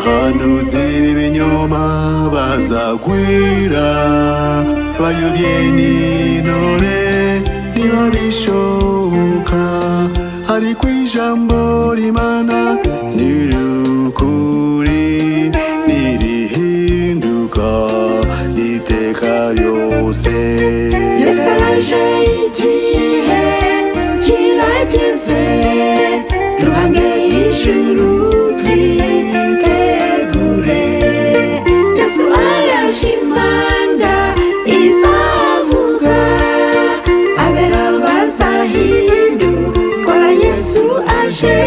abahanuzi b'ibinyoma bazagwira, bayobye n'intore ntibabishoboka, ariko ijambo ry'Imana nirukuri nirihinduka iteka ryose. Yesu araje, igihe kirageze, duhange ijuru twitegure. Yesu araje, impanda izavuga, abera bazahindurwa. Yesu aje,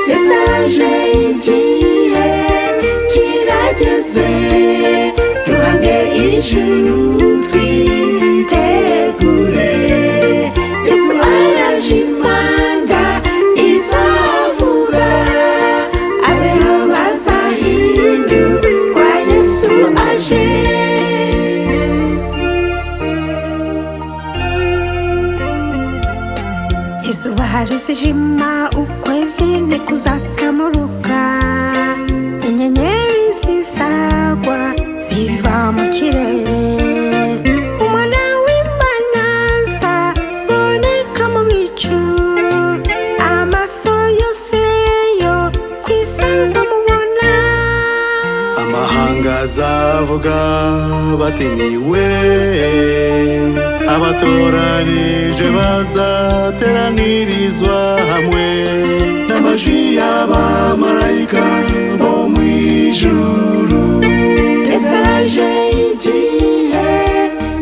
Yesu araje, igihe kirageze, duhange ijuru twitegure. Yesu araje, impanda izavuga, abera bazahindurwa. Yesu aje. Izuba rizijima, ukwezi ntikuzatamuruka, inyenyeri zizagwa ziva mu kirere, umwana w'Imana azaboneka mu bicu, amaso yose yo ku isi azamubona. Amahanga azavuga bati niwe, abatoranije bazateranirizwa hamwe, n'amajwi y'abamarayika bo mu ijuru. Yesu araje, igihe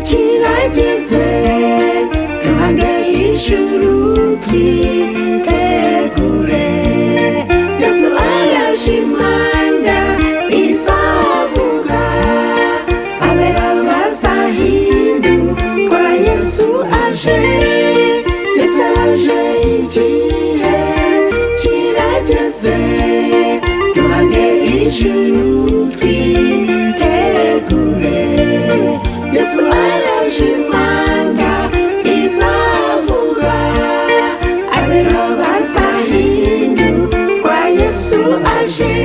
kirageze, duhange ijuru twitegure. Yesu araje, impanda izavuga, abera bazahindurwa. Yesu aje, Yesu araje, igihe kirageze, duhange ijuru twitegure. Yesu araje, impanda izavuga, abera bazahindurwa. Yesu aje.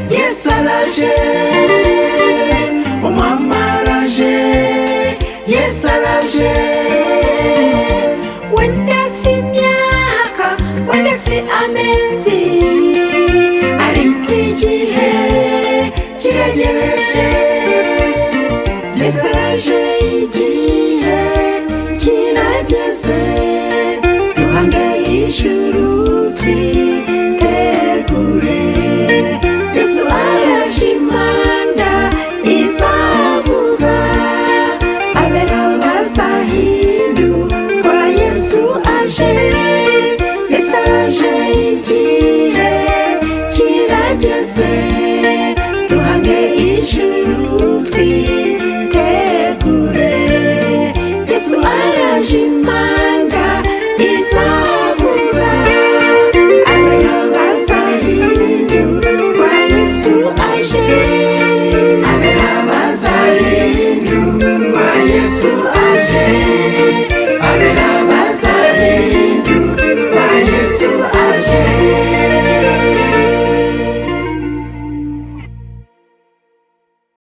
Yesu araje, umwami araje, Yesu araje. Wenda si imyaka, wenda si amezi, ariko igihe kiregereje. Yesu araje, igihe kirageze, duhange ijuru twitegure. Yesu araje, impanda izavuga, abera bazahindurwa. Yesu aje, Yesu araje, igihe kirageze, duhange ijuru twitegure. Yesu araje, impanda izavuga, abera bazahindurwa. Yesu aje, abera bazahindurwa. Yesu aje.